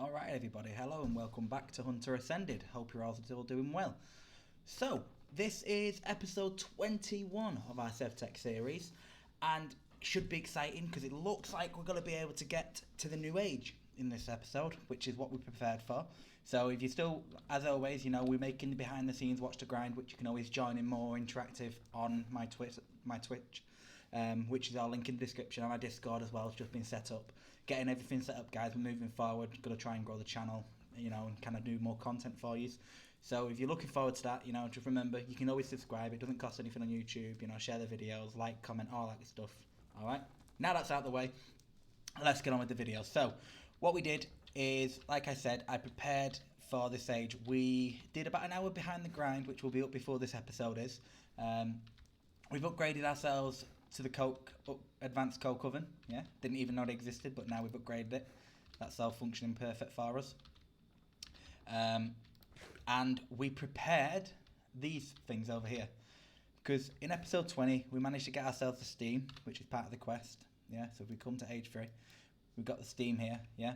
Alright everybody, hello and welcome back to Hunter Ascended. Hope you're all still doing well. So, this is episode 21 of our sevtech series, and should be exciting because it looks like we're going to be able to get to the new age in this episode, which is what we prepared for. So if you still, as always, we're making the behind the scenes watch the grind, which you can always join in more interactive on my Twitch, which is our link in the description. On my Discord as well, it's just been set up. Getting everything set up, guys. We're moving forward. Going to try and grow the channel, and kind of do more content for you. So if you're looking forward to that, just remember you can always subscribe. It doesn't cost anything on YouTube. Share the videos, like, comment, all that good stuff. All right. Now that's out of the way, let's get on with the video. So what we did is, like I said, I prepared for this age. We did about an hour behind the grind, which will be up before this episode is. We've upgraded ourselves to the advanced coke oven. Yeah, didn't even know it existed, but now we've upgraded it. That's all functioning perfect for us. And we prepared these things over here because in episode 20 we managed to get ourselves the steam, which is part of the quest. Yeah, so if we come to age 3, we've got the steam here. Yeah.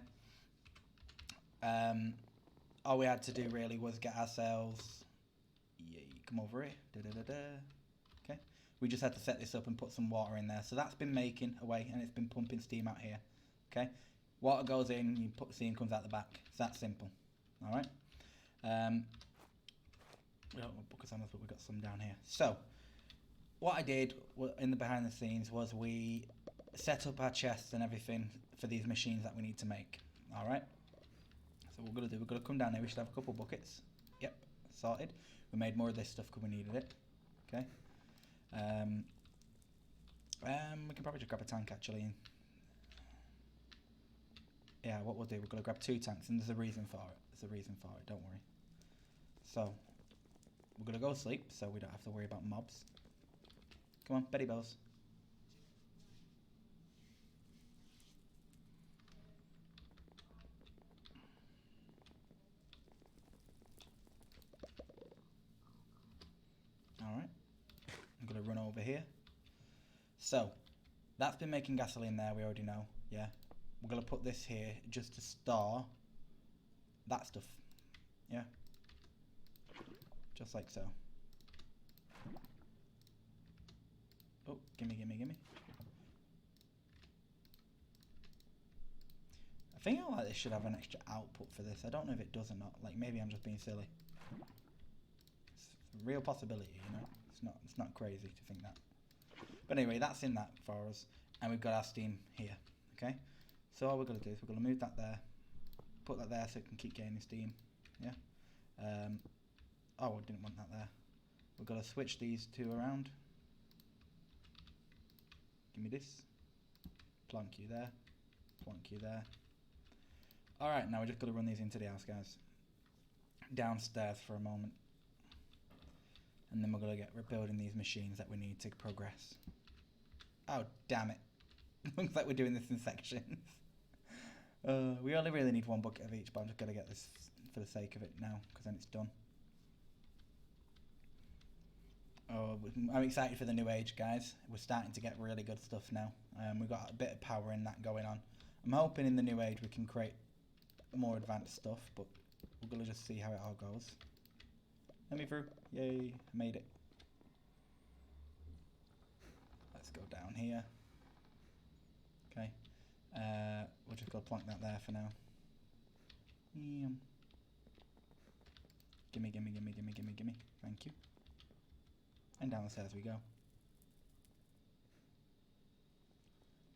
All we had to do really was get ourselves. Yeah, come over here. Okay. We just had to set this up and put some water in there. So that's been making away and it's been pumping steam out here. Okay. Water goes in, you put the steam, comes out the back. It's that simple. All right. We don't have buckets on us, but we've got some down here. So what I did in the behind the scenes was we set up our chests and everything for these machines that we need to make. All right. So what we're going to do, we're going to come down here. We should have a couple buckets. Yep. Sorted. We made more of this stuff because we needed it. Okay. We can probably just grab a tank actually. Yeah, what we'll do, we're going to grab 2 tanks, and there's a reason for it. Don't worry. So we're going to go sleep so we don't have to worry about mobs. Come on, Betty Bells. Alright. I'm going to run over here. So that's been making gasoline there, we already know. Yeah. We're going to put this here just to store that stuff. Yeah. Just like so. Oh, gimme. I think this should have an extra output for this. I don't know if it does or not. Like, maybe I'm just being silly. It's a real possibility, It's not crazy to think that. But anyway, that's in that for us. And we've got our steam here. Okay? So all we're going to do is we're going to move that there. Put that there so it can keep gaining steam. Yeah? I didn't want that there. We're going to switch these 2 around. Give me this. Plonk you there. Plonk you there. Alright, now we're just going to run these into the house, guys. Downstairs for a moment. And then we're going to get rebuilding these machines that we need to progress. Oh, damn it. Looks like we're doing this in sections. We only really need 1 bucket of each, but I'm just going to get this for the sake of it now, because then it's done. Oh, I'm excited for the new age, guys. We're starting to get really good stuff now. We've got a bit of power in that going on. I'm hoping in the new age we can create more advanced stuff, but we're going to just see how it all goes. Let me through. Yay, I made it. Let's go down here. Okay. We'll just go plonk that there for now. Gimme. Thank you. And down the stairs we go.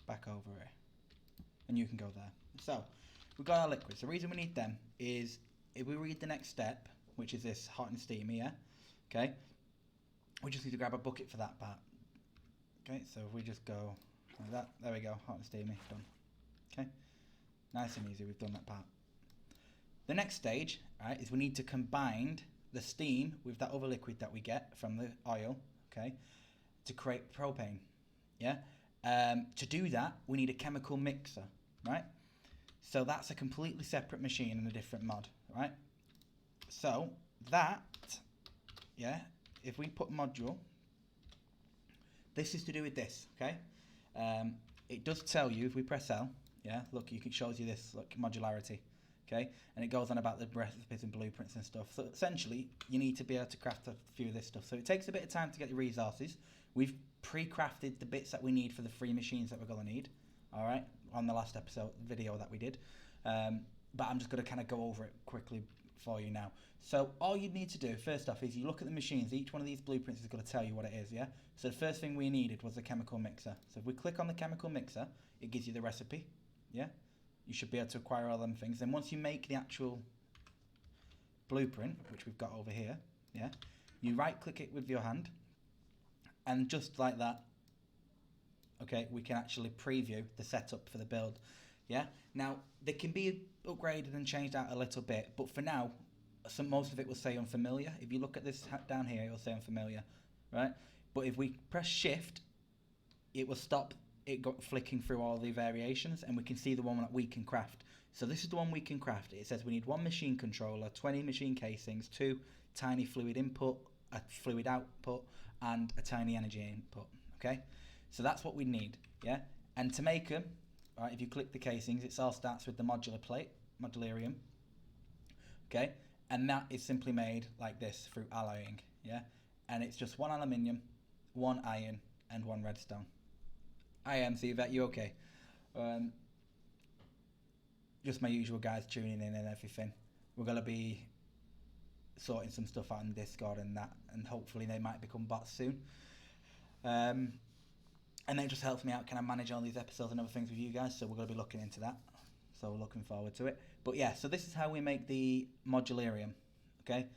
Back over here. And you can go there. So, we've got our liquids. The reason we need them is if we read the next step, which is this hot and steamy, yeah? Okay? We just need to grab a bucket for that part. Okay, so if we just go like that, there we go, hot and steamy, done. Okay? Nice and easy, we've done that part. The next stage, right, is we need to combine the steam with that other liquid that we get from the oil, okay, to create propane, yeah? To do that, we need a chemical mixer, right? So that's a completely separate machine and a different mod, right? So that, yeah, if we put module, this is to do with this, okay? It does tell you, if we press L, yeah, look, it shows you this, look, modularity. Okay, and it goes on about the recipes and blueprints and stuff. So essentially, you need to be able to craft a few of this stuff. So it takes a bit of time to get the resources. We've pre-crafted the bits that we need for the 3 machines that we're going to need. All right, on the last episode video that we did. But I'm just going to kind of go over it quickly for you now. So all you need to do, first off, is you look at the machines. Each one of these blueprints is going to tell you what it is, yeah? So the first thing we needed was the chemical mixer. So if we click on the chemical mixer, it gives you the recipe, yeah? You should be able to acquire all them things. Then once you make the actual blueprint, which we've got over here, yeah? You right-click it with your hand, and just like that, okay, we can actually preview the setup for the build, yeah? Now, they can be upgraded and changed out a little bit, but for now, most of it will say unfamiliar. If you look at this down here, it will say unfamiliar, right? But if we press shift, it will stop it flicking through all the variations, and we can see the one that we can craft. So this is the one we can craft. It says we need 1 machine controller, 20 machine casings, 2 tiny fluid input, a fluid output, and a tiny energy input, okay? So that's what we need, yeah? And to make them, right, if you click the casings, it all starts with the modular plate, modularium, okay? And that is simply made like this through alloying, yeah? And it's just 1 aluminium, 1 iron, and 1 redstone. I am sevtech, you okay? Just my usual guys tuning in and everything. We're going to be sorting some stuff out in Discord and that, and hopefully they might become bots soon. And it just helps me out, kind of manage all these episodes and other things with you guys, so we're going to be looking into that. So we're looking forward to it. But yeah, so this is how we make the modularium, okay?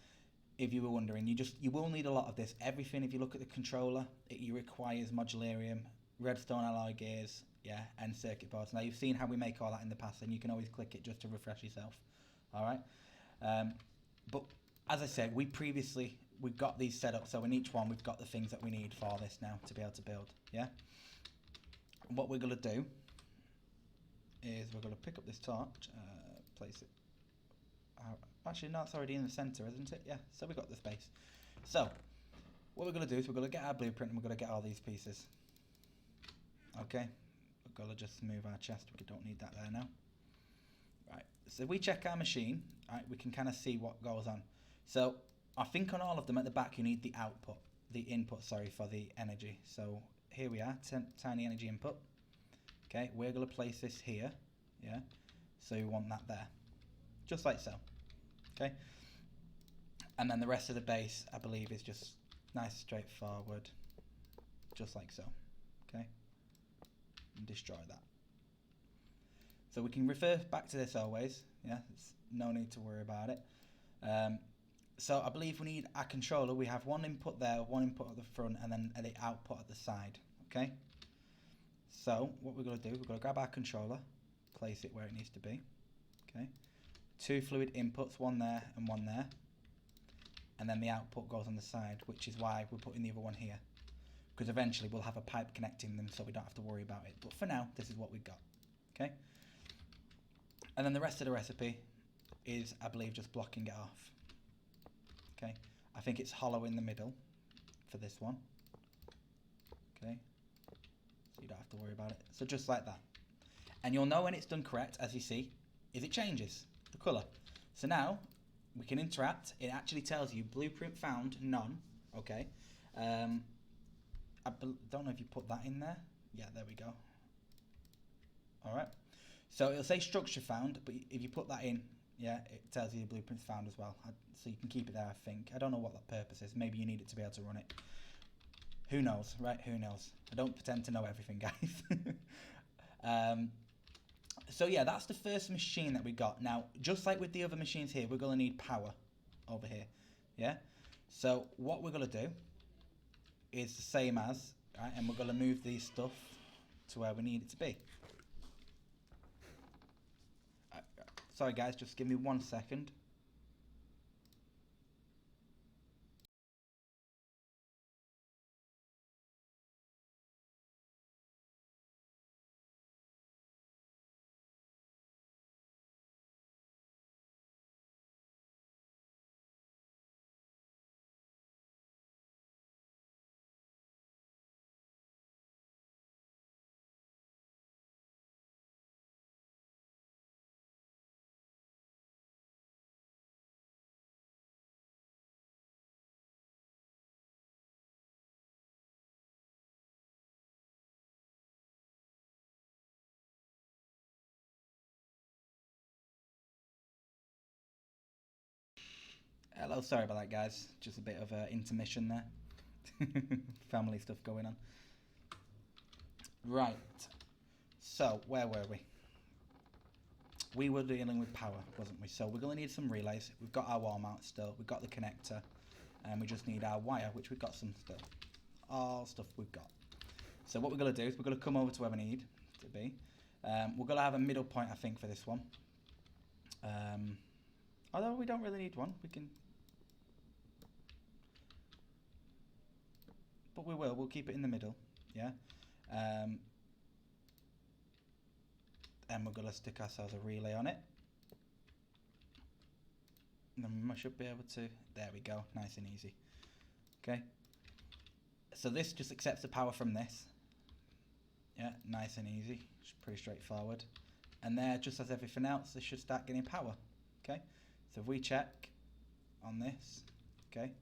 If you were wondering, you will need a lot of this. Everything, if you look at the controller, it requires modularium, redstone alloy gears, yeah, and circuit boards. Now you've seen how we make all that in the past, and you can always click it just to refresh yourself. All right, but as I said, we got these set up, so in each one we've got the things that we need for this now to be able to build. Yeah. And what we're gonna do is we're gonna pick up this torch, place it. Actually, no, it's already in the center, isn't it? Yeah. So we've got the space. So what we're gonna do is we're gonna get our blueprint and we're gonna get all these pieces. Okay, we've got to just move our chest. We don't need that there now. Right, so if we check our machine, right, we can kind of see what goes on. So I think on all of them at the back you need the input, sorry, for the energy. So here we are, tiny energy input. Okay, we're going to place this here, yeah, so we want that there, just like so. Okay, and then the rest of the base, I believe, is just nice, straightforward, just like so. Okay. And destroy that. So we can refer back to this always, yeah, it's no need to worry about it. So I believe we need our controller. We have 1 input there, 1 input at the front, and then the output at the side, okay? So what we're going to do, we're going to grab our controller, place it where it needs to be, okay? 2 fluid inputs, 1 there and 1 there, and then the output goes on the side, which is why we're putting the other one here. Because eventually we'll have a pipe connecting them, so we don't have to worry about it. But for now, this is what we've got, okay? And then the rest of the recipe is, I believe, just blocking it off, okay? I think it's hollow in the middle for this one, okay? So you don't have to worry about it. So just like that. And you'll know when it's done correct, as you see, is it changes the colour. So now we can interact. It actually tells you blueprint found, none, okay? I don't know if you put that in there. Yeah, there we go. All right. So it'll say structure found, but if you put that in, yeah, it tells you the blueprint's found as well. So you can keep it there, I think. I don't know what that purpose is. Maybe you need it to be able to run it. Who knows, right? Who knows? I don't pretend to know everything, guys. So yeah, that's the first machine that we got. Now, just like with the other machines here, we're going to need power over here. Yeah? So what we're going to do is the same as, right, and we're going to move these stuff to where we need it to be. Sorry guys, just give me 1 second. Hello, sorry about that, guys. Just a bit of intermission there. Family stuff going on. Right. So, where were we? We were dealing with power, wasn't we? So we're going to need some relays. We've got our wall mount still. We've got the connector. And we just need our wire, which we've got some still. All stuff we've got. So what we're going to do is we're going to come over to where we need to be. We're going to have a middle point, I think, for this one. Although we don't really need one. We can... But we will. We'll keep it in the middle. Yeah. And we're going to stick ourselves a relay on it. And then we should be able to... There we go. Nice and easy. Okay. So this just accepts the power from this. Yeah, nice and easy. It's pretty straightforward. And there, just as everything else, this should start getting power. Okay. So if we check on this, okay.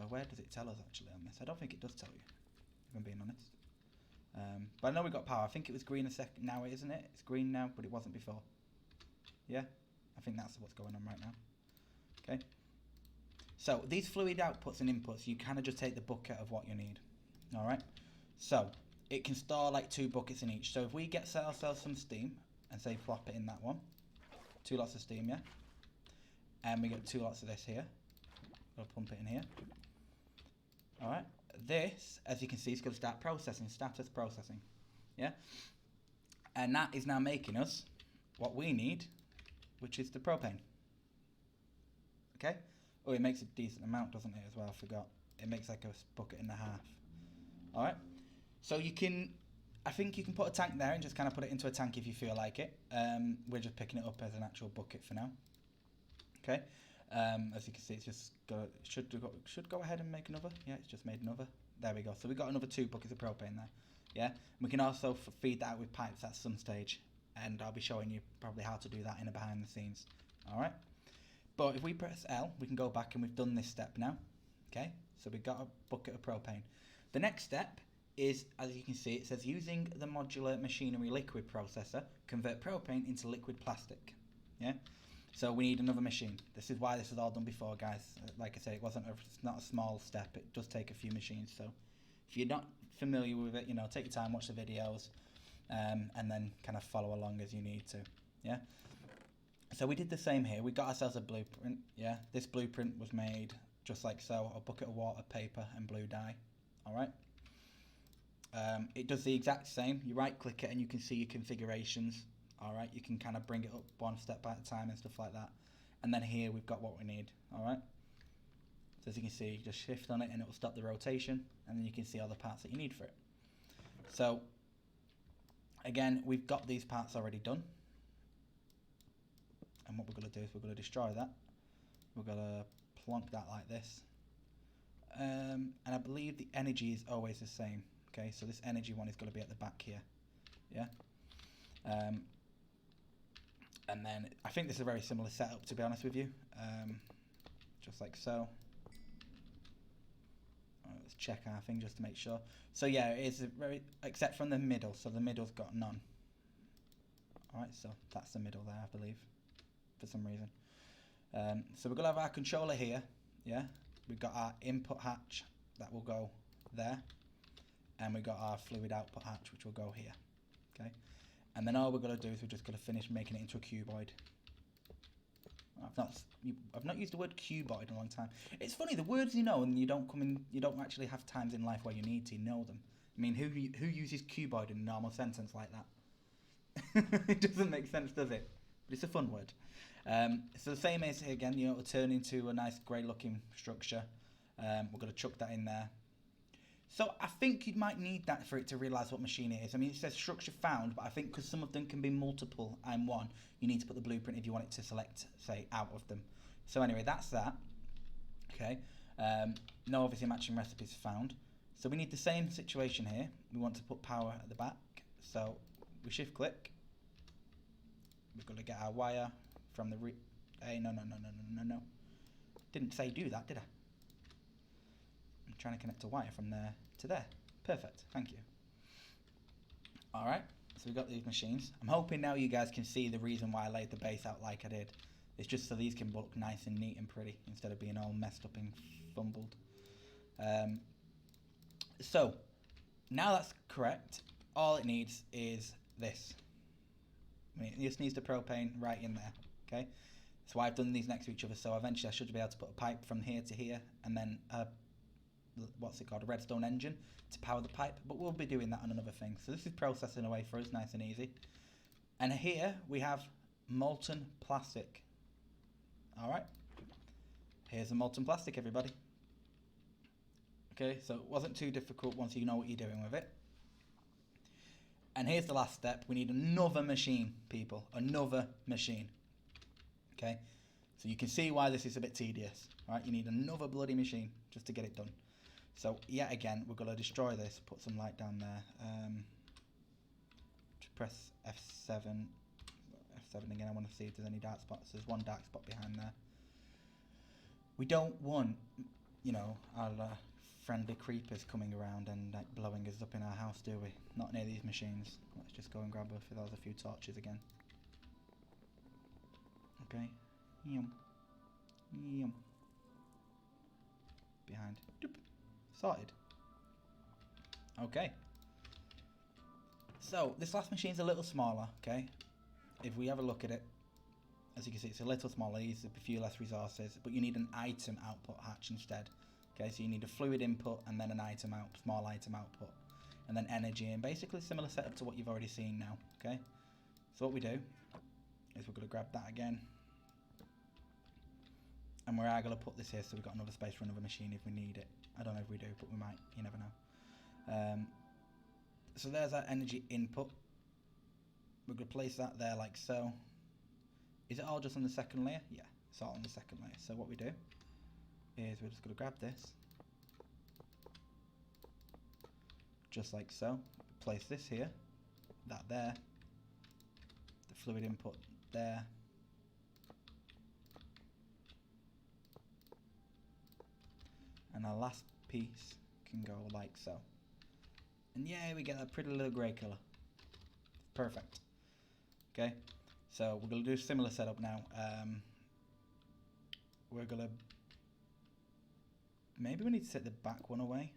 Where does it tell us actually on this? I don't think it does tell you, if I'm being honest. But I know we got power. I think it was green a second. Now it isn't it? It's green now, but it wasn't before. Yeah, I think that's what's going on right now. Okay. So these fluid outputs and inputs, you kind of just take the bucket of what you need. All right. So it can store like 2 buckets in each. So if we get ourselves some steam and say plop it in that one, 2 lots of steam, yeah. And we get 2 lots of this here. We'll pump it in here. All right. This, as you can see, is going to start processing, status processing. Yeah. And that is now making us what we need, which is the propane. Okay. Oh, it makes a decent amount, doesn't it, as well? I forgot. It makes like a bucket and a half. All right. So you can, I think you can put a tank there and just kind of put it into a tank if you feel like it. We're just picking it up as an actual bucket for now. Okay. As you can see, it's just should go ahead and make another. Yeah, it's just made another. There we go. So we got another 2 buckets of propane there. Yeah. And we can also feed that out with pipes at some stage, and I'll be showing you probably how to do that in a behind the scenes. All right. But if we press L, we can go back and we've done this step now. Okay. So we've got a bucket of propane. The next step is, as you can see, it says using the modular machinery liquid processor, convert propane into liquid plastic. Yeah. So we need another machine. This is why this was all done before, guys. Like I said, it's not a small step. It does take a few machines. So if you're not familiar with it, take your time, watch the videos, and then kind of follow along as you need to. Yeah. So we did the same here. We got ourselves a blueprint. Yeah. This blueprint was made just like so: a bucket of water, paper, and blue dye. All right. It does the exact same. You right-click it and you can see your configurations. All right, you can kind of bring it up one step at a time and stuff like that. And then here we've got what we need. All right. So as you can see, you just shift on it and it will stop the rotation, and then you can see all the parts that you need for it. So again, we've got these parts already done. And what we're going to do is we're going to destroy that. We're going to plonk that like this. And I believe the energy is always the same. Okay, so this energy one is going to be at the back here. Yeah. And then I think this is a very similar setup, to be honest with you. Just like so. Let's check our thing just to make sure. So yeah, it is very, except from the middle. So the middle's got none. Alright, so that's the middle there, I believe, for some reason. So we're going to have our controller here. Yeah. We've got our input hatch that will go there. And we've got our fluid output hatch, which will go here. Okay. And then all we're going to do is we're just going to finish making it into a cuboid. I've not used the word cuboid in a long time. It's funny, the words you know, and you don't actually have times in life where you need to know them. I mean, who uses cuboid in a normal sentence like that? It doesn't make sense, does it? But it's a fun word. So the same is here again. It'll turn into a nice grey-looking structure. We're going to chuck that in there. So I think you might need that for it to realise what machine it is. I mean, it says structure found, but I think because some of them can be multiple and one, you need to put the blueprint if you want it to select, say, out of them. So anyway, that's that. Okay. No obviously matching recipes found. So we need the same situation here. We want to put power at the back. So we shift click. We've got to get our wire from the no. Didn't say do that, did I? I'm trying to connect a wire from there to there. Perfect. Thank you. All right. So we've got these machines. I'm hoping now you guys can see the reason why I laid the base out like I did. It's just so these can look nice and neat and pretty instead of being all messed up and fumbled. So now that's correct. All it needs is this. It just needs the propane right in there. Okay. So I've done these next to each other. So eventually I should be able to put a pipe from here to here, and then a redstone engine to power the pipe. But we'll be doing that on another thing. So this is processing away for us, nice and easy. And here we have molten plastic. All right. Here's the molten plastic, everybody. Okay, so it wasn't too difficult once you know what you're doing with it. And here's the last step. We need another machine, people. Another machine. Okay, so you can see why this is a bit tedious. Right, you need another bloody machine just to get it done. So yet again, we're going to destroy this. Put some light down there. Press F7. F7 again. I want to see if there's any dark spots. There's one dark spot behind there. We don't want, you know, our friendly creepers coming around and like blowing us up in our house, do we? Not near these machines. Let's just go and grab a few torches again. Okay. Yum. Yum. Behind. Doop. Sorted. Okay. So this last machine's a little smaller, okay? If we have a look at it, as you can see, it's a little smaller, uses a few less resources, but you need an item output hatch instead. Okay, so you need a fluid input and then an item out, small item output, and then energy, and basically similar setup to what you've already seen now. Okay, so what we do is we're going to grab that again, and we're going to put this here so we've got another space for another machine if we need it. I don't know if we do, but we might. You never know. So there's our energy input. We're going to place that there like so. Is it all just on the second layer? Yeah, it's all on the second layer. So what we do is we're just going to grab this, just like so, place this here, that there, the fluid input there, and our last piece can go like so. And yeah, we get that pretty little grey colour. Perfect. Okay, so we're going to do a similar setup now. We're going to maybe we need to set the back one away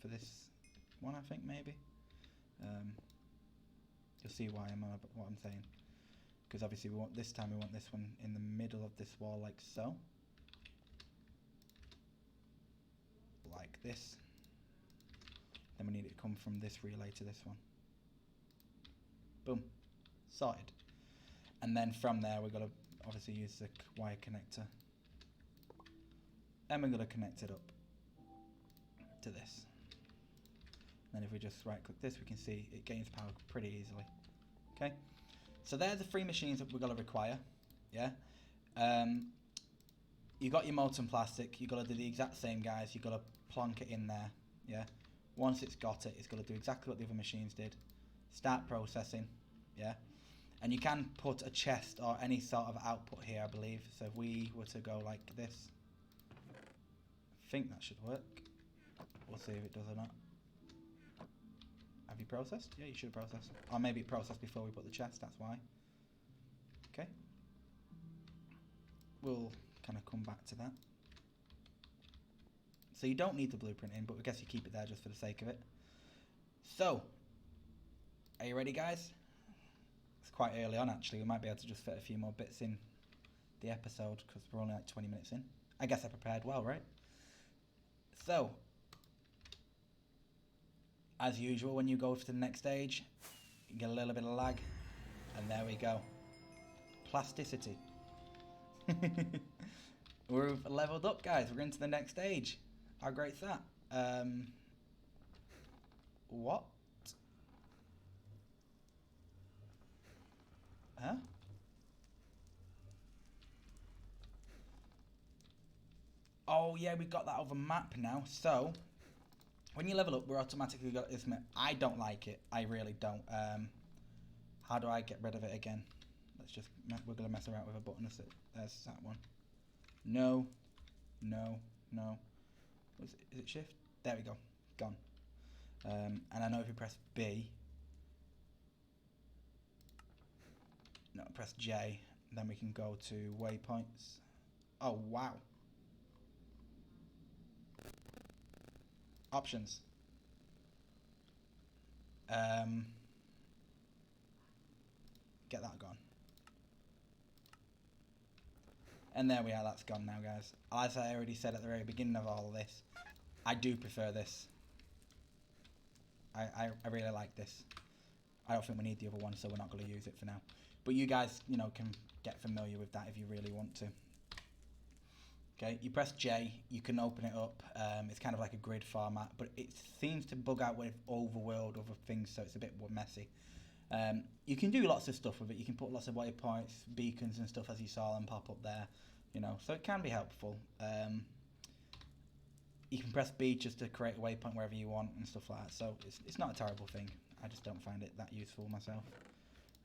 for this one, I think, maybe. You'll see why what I'm saying. Because obviously we want this one in the middle of this wall like so. Like this. Then we need it to come from this relay to this one. Boom. Sorted. And then from there we're going to obviously use the wire connector. And we're going to connect it up to this. Then if we just right click this, we can see it gains power pretty easily. Okay, so there's the 3 machines that we're going to require. Yeah, you got your molten plastic. You got to do the exact same, guys. You got to plonk it in there. Yeah, once it's got it, it's got to do exactly what the other machines did. Start processing. Yeah, and you can put a chest or any sort of output here, I believe. So if we were to go like this, I think that should work. We'll see if it does or not. Have you processed? Yeah, you should have processed. Or maybe it processed before we put the chest, that's why. Okay. We'll kind of come back to that. So you don't need the blueprint in, but I guess you keep it there just for the sake of it. So, are you ready, guys? It's quite early on, actually. We might be able to just fit a few more bits in the episode because we're only like 20 minutes in. I guess I prepared well, right? So, as usual, when you go to the next stage, you get a little bit of lag, and there we go. Plasticity. We've leveled up, guys. We're into the next stage. How great's that? What? Huh? Oh yeah, we've got that other map now. So when you level up, we're automatically got this map. I don't like it. I really don't. How do I get rid of it again? Let's just, we're gonna mess around with a button. There's that one. No, no, no. Is it shift? There we go. Gone. And I know if you press B, no, press J, Then we can go to waypoints. Oh, wow. Options. Get that gone. And there we are, that's gone now, guys. As I already said at the very beginning of all of this, I do prefer this. I really like this. I don't think we need the other one, so we're not going to use it for now. But you guys, you know, can get familiar with that if you really want to. Okay, you press J, you can open it up. It's kind of like a grid format, but it seems to bug out with overworld, other things, so it's a bit more messy. You can do lots of stuff with it. You can put lots of waypoints, beacons and stuff, as you saw them pop up there, you know, so it can be helpful. You can press B just to create a waypoint wherever you want and stuff like that, so it's not a terrible thing. I just don't find it that useful myself.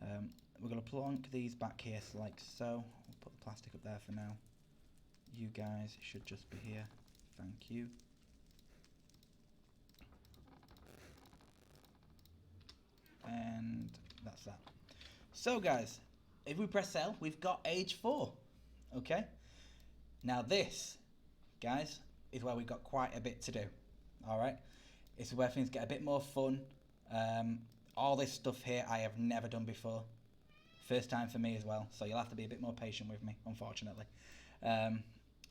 We're going to plonk these back here like so. We'll put the plastic up there for now. You guys should just be here. Thank you. And that's that. So guys, if we press L, we've got age 4. Okay? Now this, guys, is where we've got quite a bit to do. Alright? This is where things get a bit more fun. All this stuff here I have never done before. First time for me as well, so you'll have to be a bit more patient with me, unfortunately.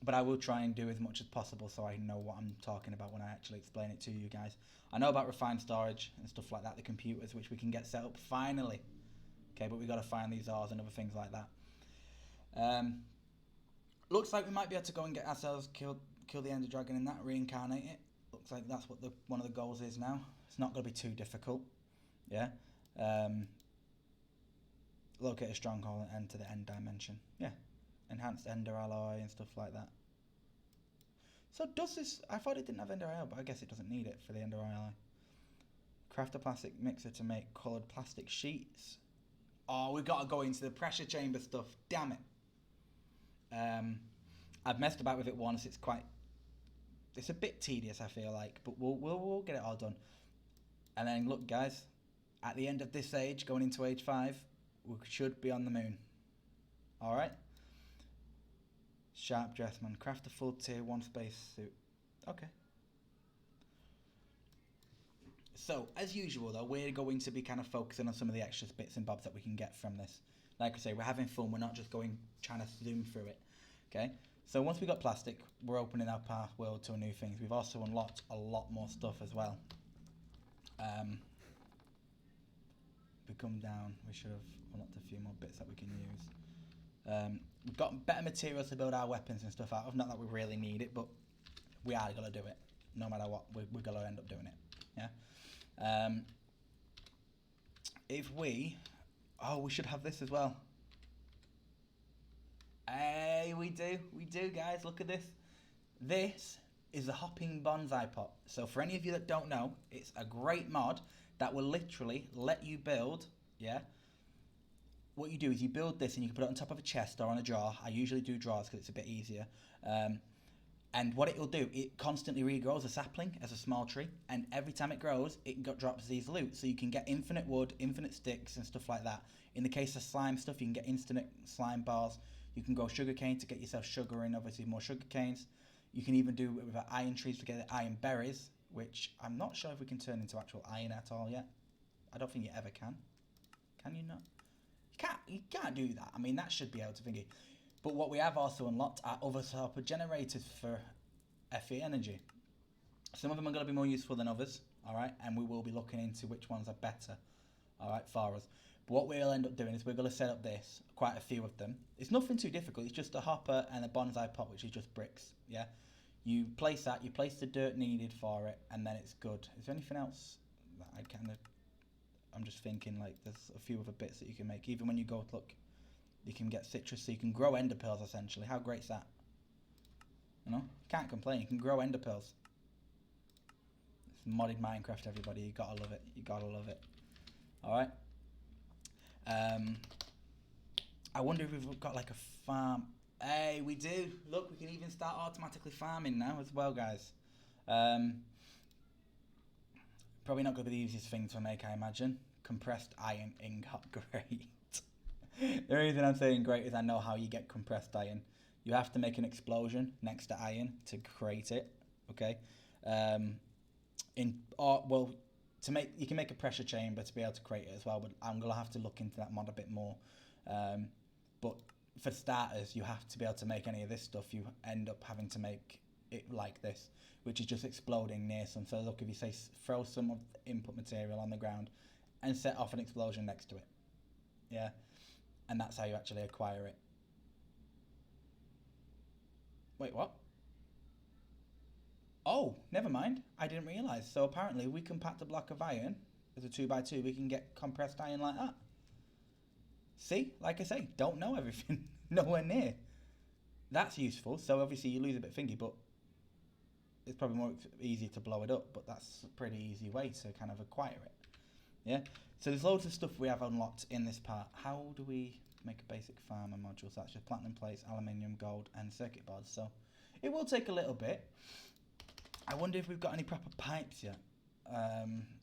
But I will try and do as much as possible so I know what I'm talking about when I actually explain it to you guys. I know about refined storage and stuff like that, the computers, which we can get set up finally. Okay, but we've got to find these ores and other things like that. Looks like we might be able to go and get ourselves kill the Ender Dragon in that, reincarnate it. Looks like that's what one of the goals is now. It's not going to be too difficult. Yeah. Locate a stronghold and enter the end dimension. Yeah. Enhanced Ender alloy and stuff like that. So does this... I thought it didn't have Ender alloy, but I guess it doesn't need it for the Ender alloy. Craft a plastic mixer to make coloured plastic sheets. Oh, we've got to go into the pressure chamber stuff. Damn it. I've messed about with it once. It's a bit tedious, I feel like, but we'll get it all done. And then look, guys, at the end of this age, going into age 5, we should be on the moon. All right. Sharp dressman. Craft a full tier 1 space suit. Okay. So, as usual though, we're going to be kind of focusing on some of the extra bits and bobs that we can get from this. Like I say, we're having fun. We're not just trying to zoom through it. Okay. So once we got plastic, we're opening up our world to new things. We've also unlocked a lot more stuff as well. We come down, we should have unlocked a few more bits that we can use. We've got better materials to build our weapons and stuff out of. Not that we really need it, but we are going to do it. No matter what, we're going to end up doing it. Yeah. We should have this as well. Hey, we do, guys. Look at this. This is the hopping bonsai pot. So for any of you that don't know, it's a great mod that will literally let you build, yeah? What you do is you build this and you can put it on top of a chest or on a drawer. I usually do drawers because it's a bit easier. And what it will do, it constantly regrows a sapling as a small tree, and every time it grows, it drops these loot. So you can get infinite wood, infinite sticks, and stuff like that. In the case of slime stuff, you can get instant slime bars. You can grow sugarcane to get yourself sugar in, obviously more sugar canes. You can even do it with iron trees to get iron berries, which I'm not sure if we can turn into actual iron at all yet. I don't think you ever can. Can you not? You can't do that. I mean, that should be able to thingy. But what we have also unlocked are other type of generators for FE energy. Some of them are going to be more useful than others, all right? And we will be looking into which ones are better, all right, for us. But what we'll end up doing is we're going to set up this, quite a few of them. It's nothing too difficult. It's just a hopper and a bonsai pot, which is just bricks, yeah? You place that, you place the dirt needed for it, and then it's good. Is there anything else that I'm just thinking, like, there's a few other bits that you can make. Even when you go, look, you can get citrus, so you can grow ender pearls, essentially. How great is that? You know? Can't complain. You can grow ender pearls. It's modded Minecraft, everybody. You gotta love it. You gotta love it. Alright? I wonder if we've got, like, a farm. Hey, we do. Look, we can even start automatically farming now as well, guys. Probably not going to be the easiest thing to make, I imagine. Compressed iron ingot, great. The reason I'm saying great is I know how you get compressed iron. You have to make an explosion next to iron to create it. Okay. Um, well, to make you can make a pressure chamber to be able to create it as well. But I'm gonna have to look into that mod a bit more. But for starters, you have to be able to make any of this stuff. You end up having to make it like this, which is just exploding near some. So look, if you say throw some of the input material on the ground and set off an explosion next to it, yeah, and that's how you actually acquire it. Wait, what? Oh, never mind. I didn't realise. So apparently we compact a block of iron as a 2x2. We can get compressed iron like that. See, like I say, don't know everything. Nowhere near. That's useful. So obviously you lose a bit of thingy, but it's probably more easy to blow it up. But that's a pretty easy way to kind of acquire it. Yeah. So there's loads of stuff we have unlocked in this part. How do we make a basic farmer module? So that's just platinum plates, aluminium, gold, and circuit boards. So it will take a little bit. I wonder if we've got any proper pipes yet.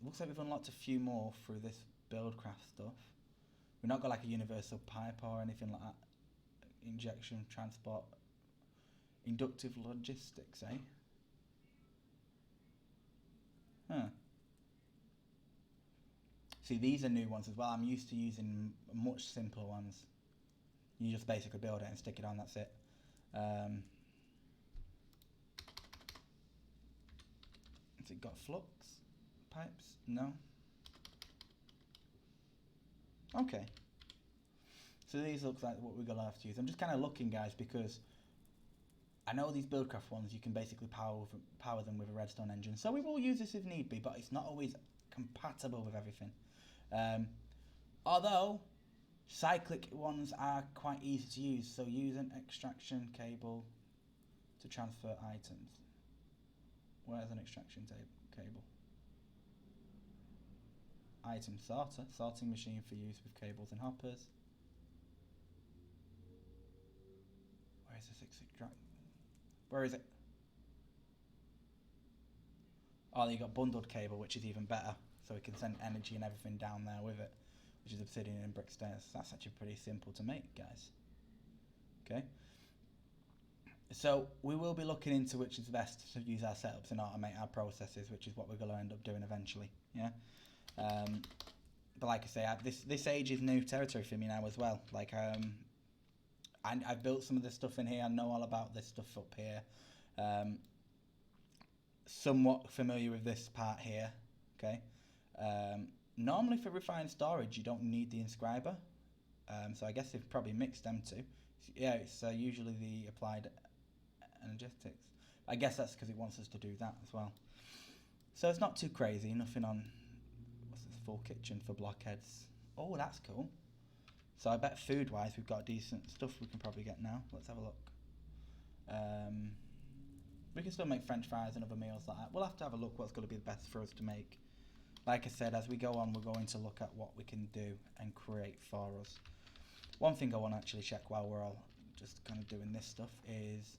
Looks like we've unlocked a few more through this buildcraft stuff. We've not got like a universal pipe or anything like that. Injection, transport, inductive logistics, eh? Huh. See, these are new ones as well. I'm used to using much simpler ones. You just basically build it and stick it on, that's it. Has it got flux pipes? No. Okay. So these looks like what we're gonna have to use. I'm just kind of looking, guys, because I know these buildcraft ones you can basically power them with a redstone engine. So we will use this if need be, but it's not always compatible with everything. Although cyclic ones are quite easy to use. So use an extraction cable to transfer items. Where's an extraction cable? Item sorter, sorting machine for use with cables and hoppers. Where is this extract? Where is it? Oh, you got bundled cable, which is even better. So we can send energy and everything down there with it, which is obsidian and brick stairs. That's actually pretty simple to make, guys. Okay. So we will be looking into which is best to use our setups and automate our processes, which is what we're going to end up doing eventually. Yeah. But like I say, this age is new territory for me now as well. Like I've built some of this stuff in here. I know all about this stuff up here. Somewhat familiar with this part here. Okay. Normally for refined storage, you don't need the inscriber. So I guess they've probably mixed them two. Yeah, it's usually the applied energetics. I guess that's because it wants us to do that as well. So it's not too crazy. Nothing on. What's this? Full kitchen for blockheads. Oh, that's cool. So I bet food-wise we've got decent stuff we can probably get now. Let's have a look. We can still make French fries and other meals like that. We'll have to have a look what's going to be the best for us to make. Like I said, as we go on, we're going to look at what we can do and create for us. One thing I want to actually check while we're all just kind of doing this stuff is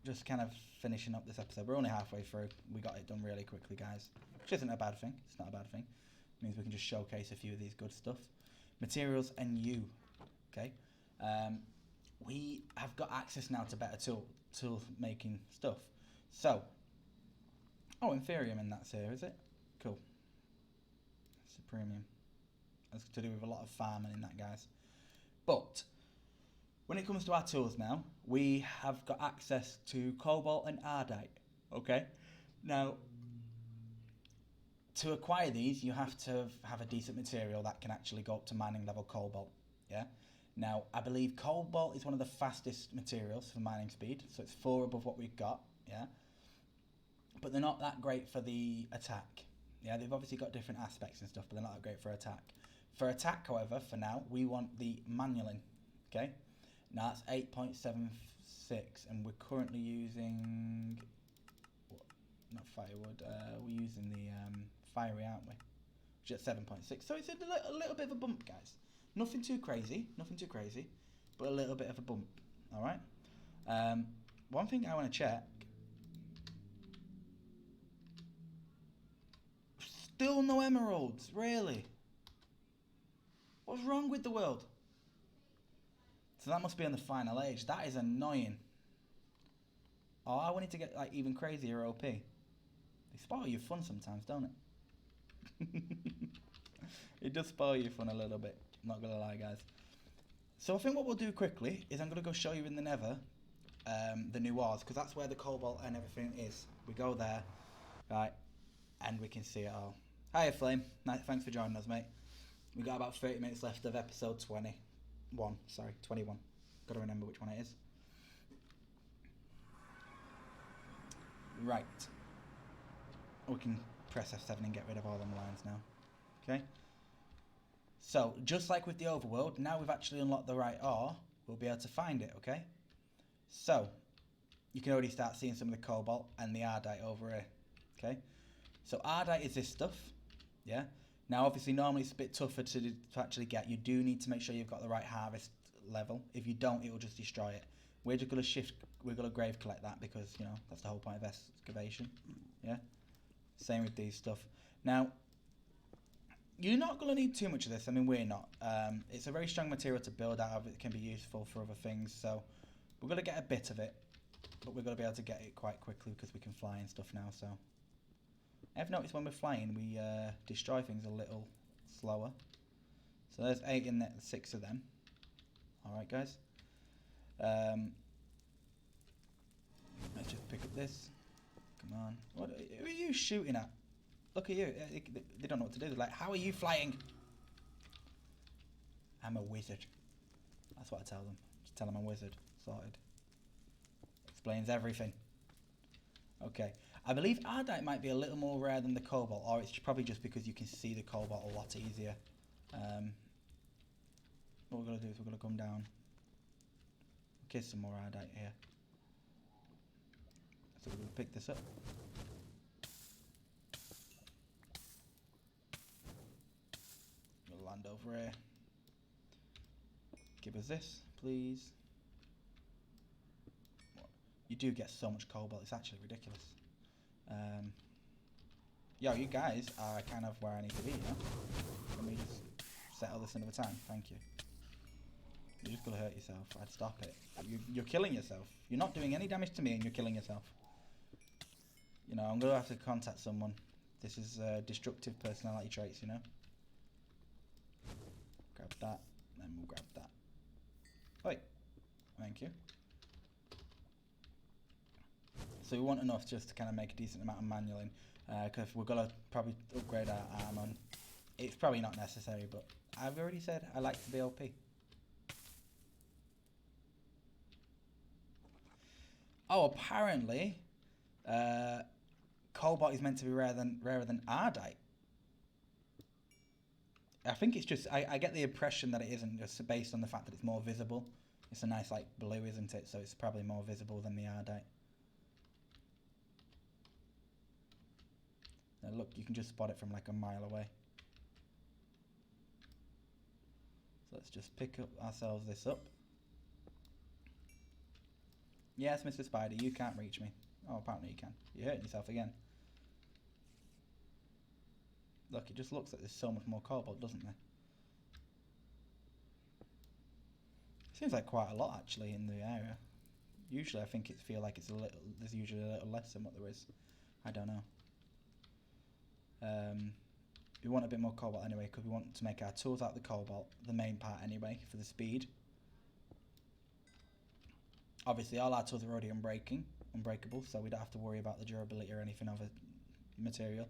just kind of finishing up this episode. We're only halfway through. We got it done really quickly, guys, which isn't a bad thing. It's not a bad thing. It means we can just showcase a few of these good stuff. Materials and you, okay? We have got access now to better tool making stuff. So, oh, Inferium in that's here, is it? Cool. Supremium. That's to do with a lot of farming in that, guys. But when it comes to our tools now, we have got access to cobalt and ardite. Okay. Now, to acquire these, you have to have a decent material that can actually go up to mining level cobalt. Yeah. Now, I believe cobalt is one of the fastest materials for mining speed, so it's 4 above what we've got. Yeah. But they're not that great for the attack. Yeah, they've obviously got different aspects and stuff, but they're not that great for attack. For attack, however, for now, we want the manualin. Okay? Now that's 8.76, and we're currently using... not firewood, we're using the fiery, aren't we? Which is at 7.6, so it's a little bit of a bump, guys. Nothing too crazy, but a little bit of a bump, alright? One thing I want to check... Still no emeralds, really? What's wrong with the world? So that must be on the final age. That is annoying. Oh, I wanted to get like even crazier OP. They spoil your fun sometimes, don't it? It does spoil your fun a little bit. I'm not gonna lie, guys. So I think what we'll do quickly is I'm gonna go show you in the Nether, the new Oz, because that's where the cobalt and everything is. We go there, right, and we can see it all. Hiya, Flame. Thanks for joining us, mate. We got about 30 minutes left of episode 21. Sorry, 21. Got to remember which one it is. Right. We can press F7 and get rid of all them lines now. Okay. So, just like with the overworld, now we've actually unlocked the right ore, we'll be able to find it, okay? So, you can already start seeing some of the cobalt and the ardite over here, okay? So, ardite is this stuff, yeah? Now, obviously, normally it's a bit tougher to actually get. You do need to make sure you've got the right harvest level. If you don't, it will just destroy it. We're just going to we're going to grave collect that because, you know, that's the whole point of excavation, yeah? Same with these stuff. Now, you're not going to need too much of this. I mean, we're not. It's a very strong material to build out of. It can be useful for other things. So we're going to get a bit of it, but we're going to be able to get it quite quickly because we can fly and stuff now. So I've noticed when we're flying, we destroy things a little slower. So there's 8 in there, 6 of them. All right, guys. Let's just pick up this. Come on. Who are you shooting at? Look at you. They don't know what to do. They're like, how are you flying? I'm a wizard. That's what I tell them. Just tell them I'm a wizard. Sorted. Explains everything. Okay. I believe ardite might be a little more rare than the cobalt, or it's probably just because you can see the cobalt a lot easier. What we're going to do is we're going to come down. Okay, some more ardite here. So we're going to pick this up. We'll land over here. Give us this, please. You do get so much cobalt, it's actually ridiculous. Yo, you guys are kind of where I need to be, you know? Let me just settle this another time, thank you. You're just gonna hurt yourself, I'd stop it. You're killing yourself. You're not doing any damage to me and you're killing yourself. You know, I'm gonna have to contact someone. This is destructive personality traits, you know? Grab that, then we'll grab that. Oi, thank you. So we want enough just to kind of make a decent amount of manualing, because we're gonna probably upgrade our armor. It's probably not necessary, but I've already said I like to be OP. Oh, apparently, cobalt is meant to be rarer than ardite. I think it's just I get the impression that it isn't, just based on the fact that it's more visible. It's a nice like blue, isn't it? So it's probably more visible than the ardite. Now look, you can just spot it from like a mile away. So let's just pick up ourselves this up. Yes, Mr. Spider, you can't reach me. Oh, apparently you can. You're hurting yourself again. Look, it just looks like there's so much more cobalt, doesn't there? Seems like quite a lot actually in the area. Usually I think it feel like it's a little. There's usually a little less than what there is. I don't know. We want a bit more cobalt anyway because we want to make our tools out of the cobalt, the main part anyway, for the speed. Obviously all our tools are already unbreakable, so we don't have to worry about the durability or anything of a material.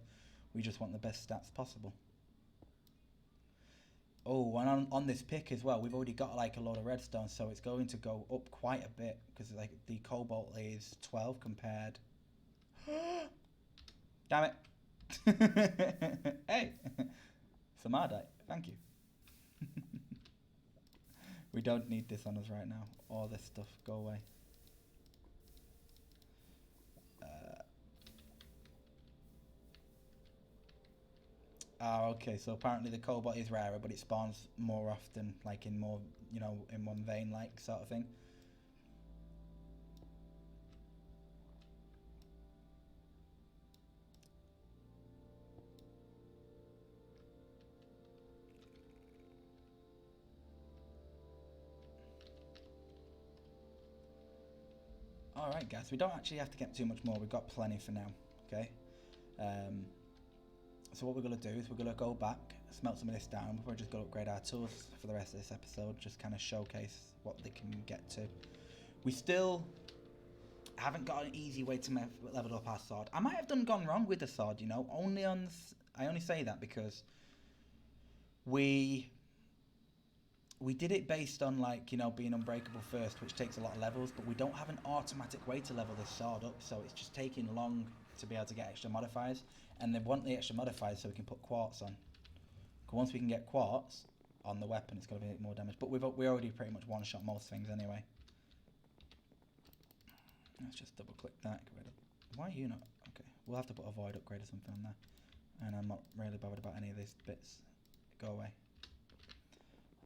We just want the best stats possible. Oh, and on this pick as well, we've already got like a lot of redstone, so it's going to go up quite a bit because like the cobalt is 12 compared. Damn it! Hey, some ardite. Thank you. We don't need this on us right now. All this stuff, go away. Okay, so apparently the cobalt is rarer, but it spawns more often, like in more, you know, in one vein, like sort of thing. Alright guys, we don't actually have to get too much more, we've got plenty for now, okay? So what we're going to do is we're going to go back, smelt some of this down, before we're just going to upgrade our tools for the rest of this episode, just kind of showcase what they can get to. We still haven't got an easy way to level up our sword. I might have gone wrong with the sword, you know, I only say that because we did it based on, like, you know, being unbreakable first, which takes a lot of levels, but we don't have an automatic way to level this sword up, so it's just taking long to be able to get extra modifiers, and they want the extra modifiers so we can put quartz on. Because once we can get quartz on the weapon, it's going to be more damage, but we already pretty much one-shot most things anyway. Let's just double-click that. Why are you not? Okay, we'll have to put a void upgrade or something on there, and I'm not really bothered about any of these bits. Go away.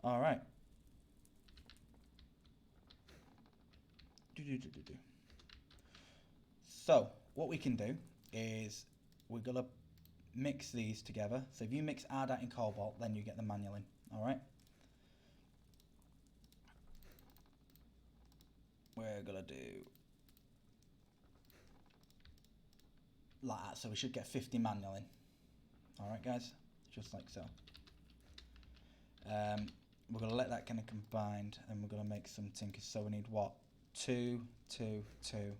Alright. So, what we can do is we're going to mix these together. So if you mix Ardite and Cobalt, then you get the Manualin. Alright? We're going to do like that. So we should get 50 Manualin. Alright guys? Just like so. We're going to let that kind of combined, and we're going to make some tinkers. So we need what? 2, 2, 2.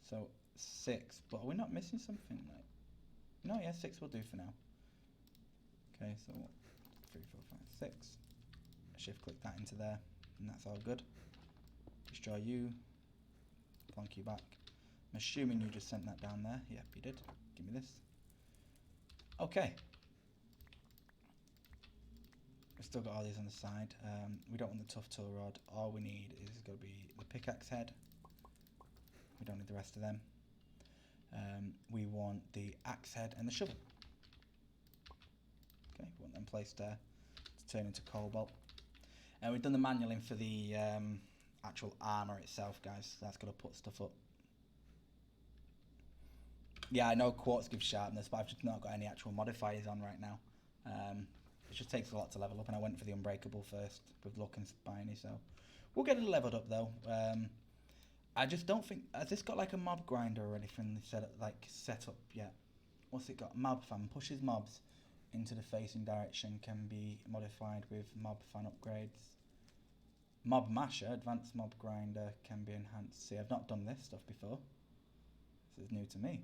So 6, but are we not missing something? Like, no, yeah, 6 will do for now. Okay, so 3, 4, 5, 6. Shift click that into there, and that's all good. Destroy you. Plonk you back. I'm assuming you just sent that down there. Yep, you did. Give me this. Okay. We've still got all these on the side. We don't want the tough tool rod. All we need is going to be the pickaxe head. We don't need the rest of them. We want the axe head and the shovel. Okay, we want them placed there to turn into cobalt. And we've done the manualing for the actual armour itself, guys. So that's going to put stuff up. Yeah, I know quartz gives sharpness, but I've just not got any actual modifiers on right now. It just takes a lot to level up, and I went for the unbreakable first with luck and spiny, so we'll get it leveled up though. I just don't think, has this got like a mob grinder or anything set up yet? What's it got? Mob fan pushes mobs into the facing direction, can be modified with mob fan upgrades. Mob masher, advanced mob grinder, can be enhanced. See, I've not done this stuff before. This is new to me.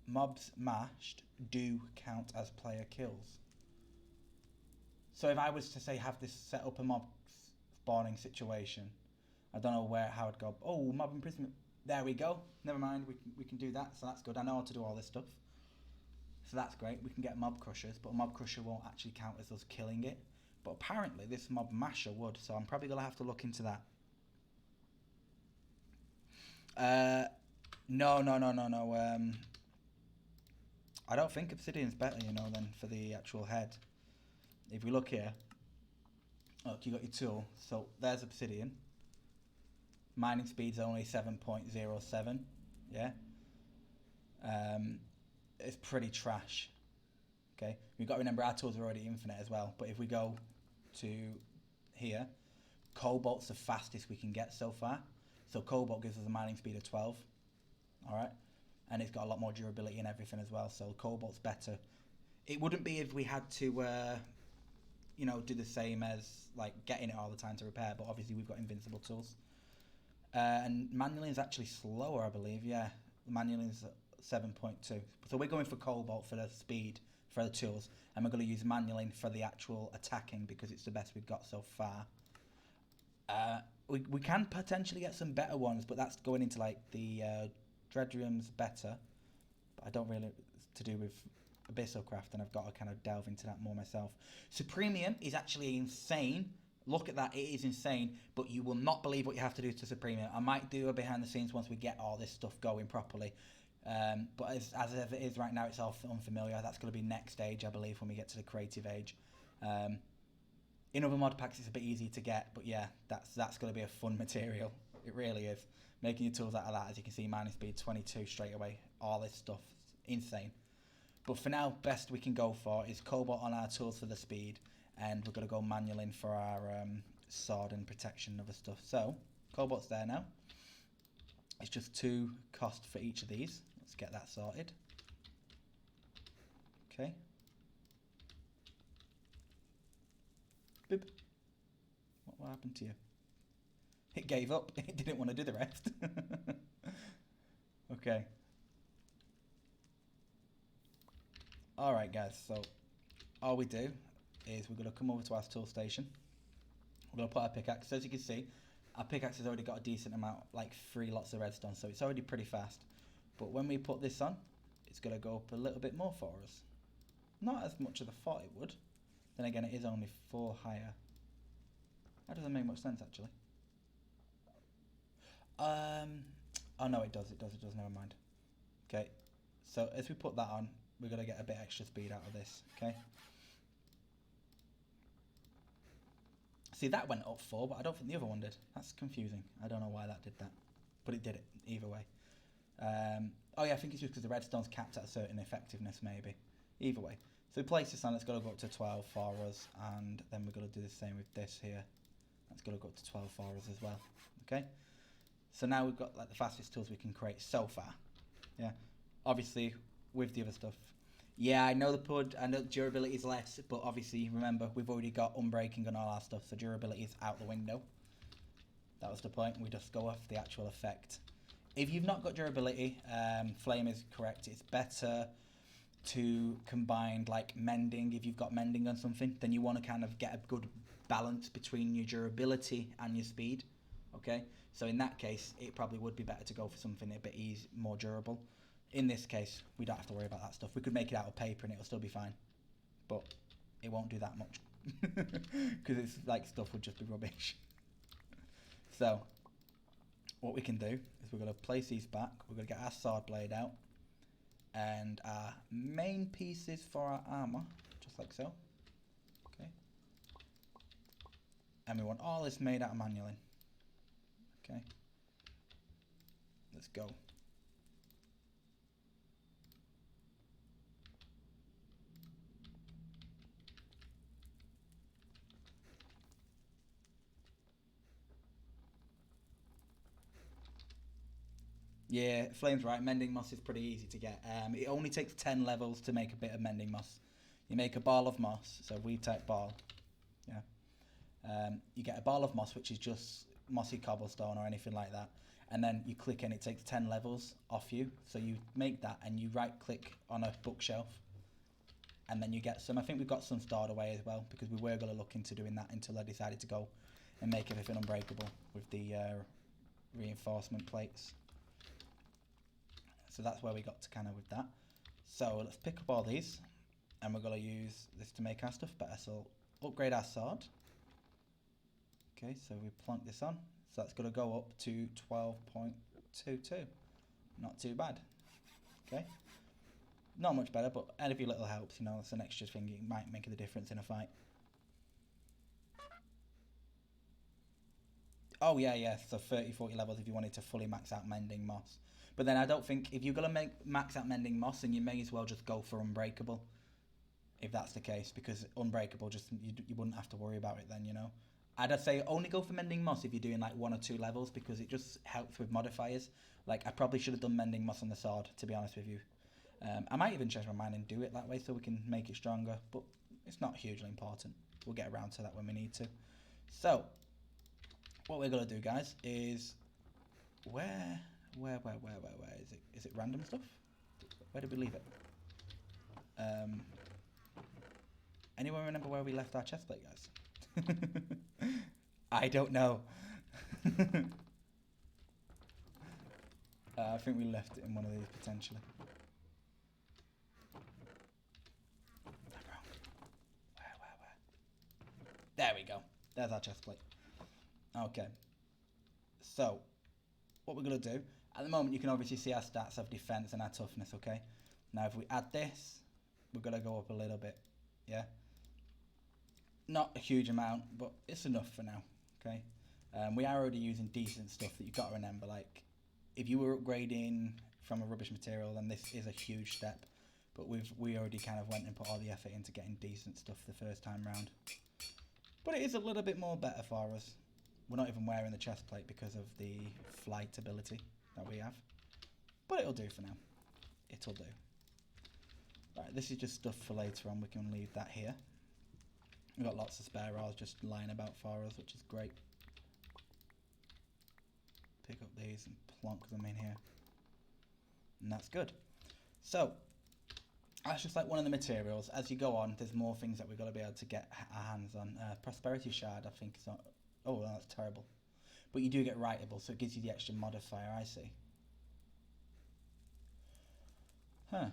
Mobs mashed do count as player kills. So if I was to say have this set up a mob spawning situation, I don't know how it'd go. Oh, mob imprisonment. There we go. Never mind. We can do that. So that's good. I know how to do all this stuff. So that's great. We can get mob crushers, but a mob crusher won't actually count as us killing it. But apparently this mob masher would. So I'm probably gonna have to look into that. No. I don't think obsidian's better, you know, than for the actual head. If we look here, look, you got your tool. So there's obsidian. Mining speed's only 7.07. Yeah. It's pretty trash. Okay. We've got to remember our tools are already infinite as well. But if we go to here, cobalt's the fastest we can get so far. So cobalt gives us a mining speed of 12. All right. And it's got a lot more durability and everything as well. So cobalt's better. It wouldn't be if we had to, you know, do the same as like getting it all the time to repair. But obviously we've got invincible tools. And manualing is actually slower, I believe. Yeah, manualing is 7.2. So we're going for cobalt for the speed for the tools, and we're going to use manualing for the actual attacking because it's the best we've got so far. We can potentially get some better ones, but that's going into like the Dreadrium's better. But I don't really to do with Abyssocraft, and I've got to kind of delve into that more myself. Supremium is actually insane. Look at that, it is insane, but you will not believe what you have to do to Supremium. I might do a behind the scenes once we get all this stuff going properly. But as it is right now, it's all unfamiliar. That's going to be next stage, I believe, when we get to the creative age. In other mod packs, it's a bit easy to get, but yeah, that's going to be a fun material. It really is. Making your tools out of that, as you can see, mining speed 22 straight away. All this stuff, insane. But for now, best we can go for is cobalt on our tools for the speed, and we're going to go manual in for our sword and protection and other stuff. So, Cobalt's there now. It's just 2 cost for each of these. Let's get that sorted. Okay. Boop. What happened to you? It gave up. It didn't want to do the rest. Okay. Alright guys, so all we do is we're going to come over to our tool station. We're going to put our pickaxe. As you can see, our pickaxe has already got a decent amount, like 3 lots of redstone, so it's already pretty fast. But when we put this on, it's going to go up a little bit more for us. Not as much as I thought it would. Then again, it is only 4 higher. That doesn't make much sense, actually. Oh no, it does, never mind. Okay, so as we put that on, we're going to get a bit extra speed out of this, okay? See, that went up 4, but I don't think the other one did. That's confusing. I don't know why that did that, but it did it, either way. Oh yeah, I think it's just because the redstone's capped at a certain effectiveness, maybe. Either way. So we place this on, it's got to go up to 12 for us, and then we're going to do the same with this here. That's got to go up to 12 for us as well, okay? So now we've got like the fastest tools we can create so far, yeah? Obviously, with the other stuff. Yeah, I know I know durability is less, but obviously, remember, we've already got unbreaking on all our stuff, so durability is out the window. That was the point, we just go off the actual effect. If you've not got durability, Flame is correct, it's better to combine like mending. If you've got mending on something, then you want to kind of get a good balance between your durability and your speed, okay? So in that case, it probably would be better to go for something a bit more durable. In this case, we don't have to worry about that stuff. We could make it out of paper and it'll still be fine, but it won't do that much because it's like stuff would just be rubbish. So what we can do is we're going to place these back. We're going to get our sword blade out and our main pieces for our armor, just like so. Okay. And we want all this made out of manually. Okay. Let's go. Yeah, Flame's right. Mending moss is pretty easy to get. It only takes 10 levels to make a bit of mending moss. You make a ball of moss, so we type ball. Yeah. You get a ball of moss, which is just mossy cobblestone or anything like that. And then you click and it takes 10 levels off you. So you make that and you right click on a bookshelf. And then you get some. I think we've got some stored away as well because we were going to look into doing that until I decided to go and make everything unbreakable with the reinforcement plates. So that's where we got to kind of with that. So let's pick up all these and we're going to use this to make our stuff better. So upgrade our sword. Okay, so we plonk this on. So that's going to go up to 12.22. Not too bad. Okay. Not much better, but every little helps, you know, it's an extra thing. It might make the difference in a fight. Oh, yeah. So 30, 40 levels if you wanted to fully max out Mending Moss. But then I don't think, if you're going to max out Mending Moss, then you may as well just go for Unbreakable. If that's the case, because Unbreakable, just you wouldn't have to worry about it then, you know. I'd say only go for Mending Moss if you're doing like 1 or 2 levels, because it just helps with modifiers. Like, I probably should have done Mending Moss on the sword, to be honest with you. I might even change my mind and do it that way so we can make it stronger, but it's not hugely important. We'll get around to that when we need to. So, what we're going to do, guys, is... Where is it? Is it random stuff? Where did we leave it? Anyone remember where we left our chestplate, guys? I don't know. I think we left it in one of these, potentially. I'm wrong. Where? There we go. There's our chestplate. Okay. So, what we're going to do, at the moment you can obviously see our stats of defense and our toughness, okay? Now if we add this, we're going to go up a little bit, yeah? Not a huge amount, but it's enough for now, okay? We are already using decent stuff that you've got to remember, like, if you were upgrading from a rubbish material, then this is a huge step. but we already kind of went and put all the effort into getting decent stuff the first time round. But it is a little bit more better for us. We're not even wearing the chest plate because of the flight ability that we have. But it'll do for now. It'll do. Right, this is just stuff for later on. We can leave that here. We've got lots of spare rails just lying about for us, which is great. Pick up these and plonk them in here. And that's good. So, that's just like one of the materials. As you go on, there's more things that we've got to be able to get our hands on. Prosperity Shard, I think, is not... Oh, no, that's terrible. But you do get writable, so it gives you the extra modifier, I see. Huh.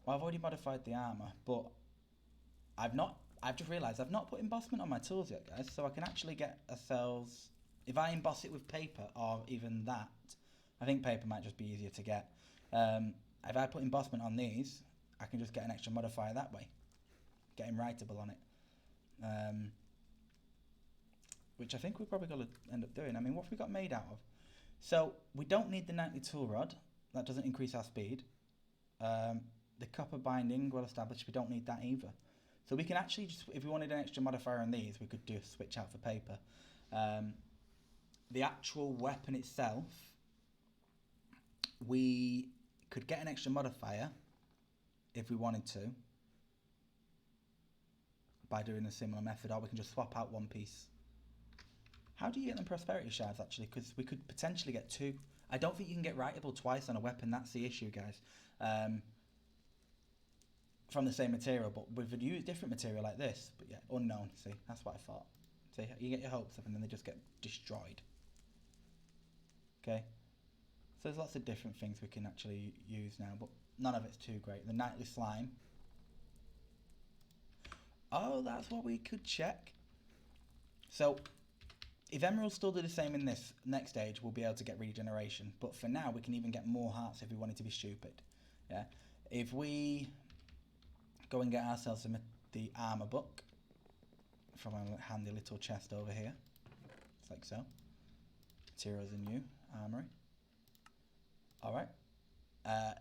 Well, I've already modified the armour, but I've just realised I've not put embossment on my tools yet, guys, so I can actually get ourselves... If I emboss it with paper, or even that, I think paper might just be easier to get. If I put embossment on these, I can just get an extra modifier that way. Getting writable on it. Which I think we're probably going to end up doing. I mean, what have we got made out of? So, we don't need the nightly tool rod. That doesn't increase our speed. The copper binding, well established, we don't need that either. So we can actually just, if we wanted an extra modifier on these, we could just switch out for paper. The actual weapon itself, we could get an extra modifier if we wanted to by doing a similar method, or we can just swap out one piece. How do you get them prosperity shards actually? Because we could potentially get two. I don't think you can get writable twice on a weapon. That's the issue, guys. From the same material, but we would use different material like this. But yeah, unknown. See, that's what I thought. See, you get your hopes up and then they just get destroyed. Okay. So there's lots of different things we can actually use now, but none of it's too great. The nightly slime. Oh, that's what we could check. So, if emeralds still do the same in this next stage, we'll be able to get regeneration. But for now, we can even get more hearts if we wanted to be stupid. Yeah. If we go and get ourselves the armor book from a handy little chest over here, just like so. Materials in new armory. All right.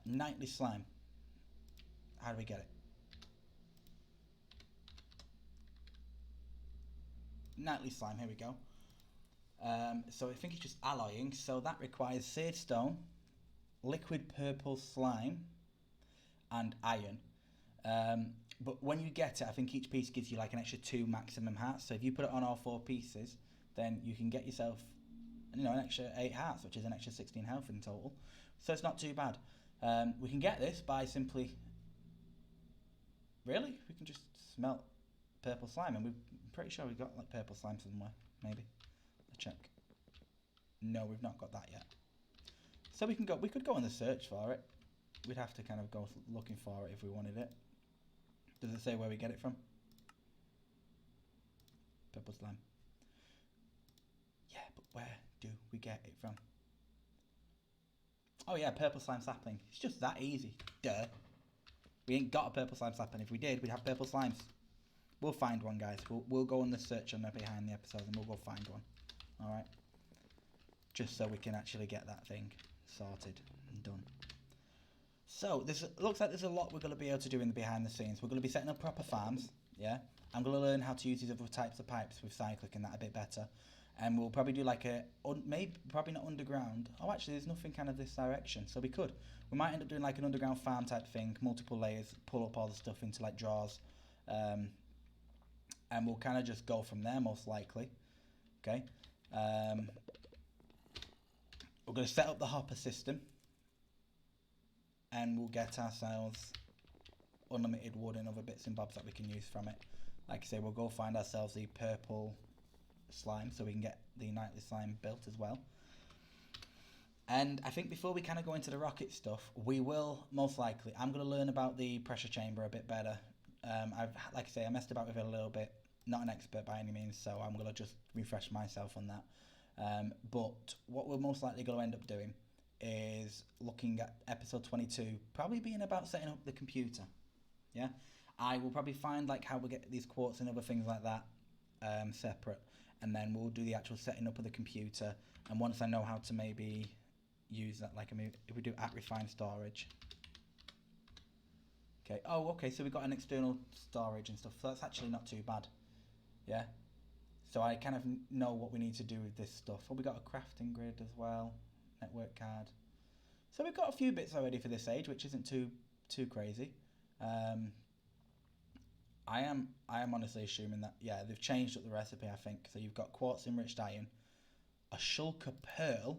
Nightly slime. How do we get it? Nightly slime. Here we go. So I think it's just alloying. So that requires sage stone, liquid purple slime, and iron. But when you get it, I think each piece gives you like an extra 2 maximum hearts. So if you put it on all 4 pieces, then you can get yourself, an extra 8 hearts, which is an extra 16 health in total. So it's not too bad. We can get this by simply... Really? We can just smelt purple slime, and we're pretty sure we've got like purple slime somewhere, maybe. Let's check. No, we've not got that yet. So we could go on the search for it. We'd have to kind of go looking for it if we wanted it. Does it say where we get it from? Purple slime. Yeah, but where do we get it from? Oh yeah, purple slime sapling. It's just that easy. Duh. We ain't got a purple slime sapling. If we did, we'd have purple slimes. We'll find one, guys. We'll go on the search on behind the episodes and we'll go find one. Alright? Just so we can actually get that thing sorted and done. So, looks like there's a lot we're going to be able to do in the behind the scenes. We're going to be setting up proper farms, yeah? I'm going to learn how to use these other types of pipes with cyclic and that a bit better. And we'll probably do like probably not underground. Oh, actually, there's nothing kind of this direction, so we could. We might end up doing like an underground farm type thing, multiple layers, pull up all the stuff into like drawers. And we'll kind of just go from there, most likely. Okay? We're going to set up the hopper system. And we'll get ourselves unlimited wood and other bits and bobs that we can use from it. Like I say, we'll go find ourselves the purple slime so we can get the nightly slime built as well. And I think before we kind of go into the rocket stuff, we will most likely, I'm going to learn about the pressure chamber a bit better. Like I say, I messed about with it a little bit. Not an expert by any means, so I'm going to just refresh myself on that. But what we're most likely going to end up doing is looking at episode 22, probably being about setting up the computer. Yeah, I will probably find like how we get these quartz and other things like that separate, and then we'll do the actual setting up of the computer. And once I know how to maybe use that, like if we do at refined storage, Okay. Oh, okay. So we've got an external storage and stuff. So that's actually not too bad. Yeah. So I kind of know what we need to do with this stuff. Oh, we got a crafting grid as well, network card. So we've got a few bits already for this age, which isn't too crazy. Um, I am honestly assuming that they've changed up the recipe. I think so. You've got quartz enriched iron, a shulker pearl.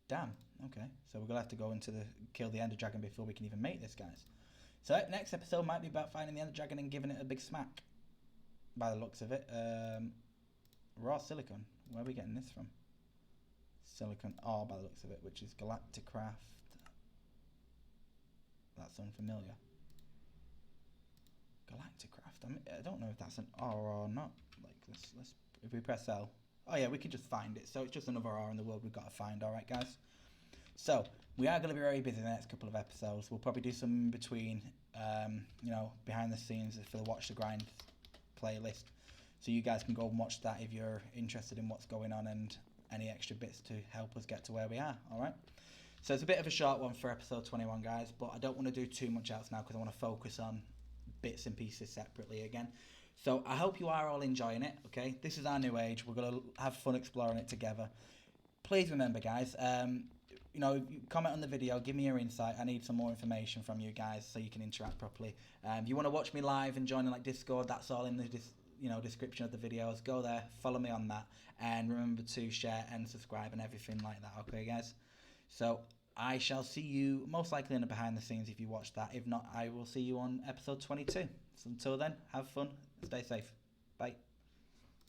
Damn. Okay. So we're gonna have to go into the kill the ender dragon before we can even make this, guys. So next episode might be about finding the ender dragon and giving it a big smack. By the looks of it, raw silicon. Where are we getting this from? Silicon ore, by the looks of it, which is Galacticraft. That's unfamiliar. Galacticraft. I don't know if that's an ore or not. Like let's if we press L. Oh yeah, we can just find it. So it's just another ore in the world we've got to find. All right, guys. So we are going to be very busy in the next couple of episodes. We'll probably do some in between, behind the scenes for the Watch the Grind playlist. So you guys can go and watch that if you're interested in what's going on and any extra bits to help us get to where we are. All right. So it's a bit of a short one for episode 21, guys, but I don't want to do too much else now because I want to focus on bits and pieces separately again. So I hope you are all enjoying it, okay? This is our new age. We're going to have fun exploring it together. Please remember, guys, comment on the video, give me your insight. I need some more information from you guys so you can interact properly. If you want to watch me live and join in like Discord, that's all in the description of the videos. Go there, follow me on that, and remember to share and subscribe and everything like that, okay, guys? So I shall see you most likely in the behind the scenes if you watch that. If not, I will see you on episode 22. So until then, have fun, stay safe. Bye.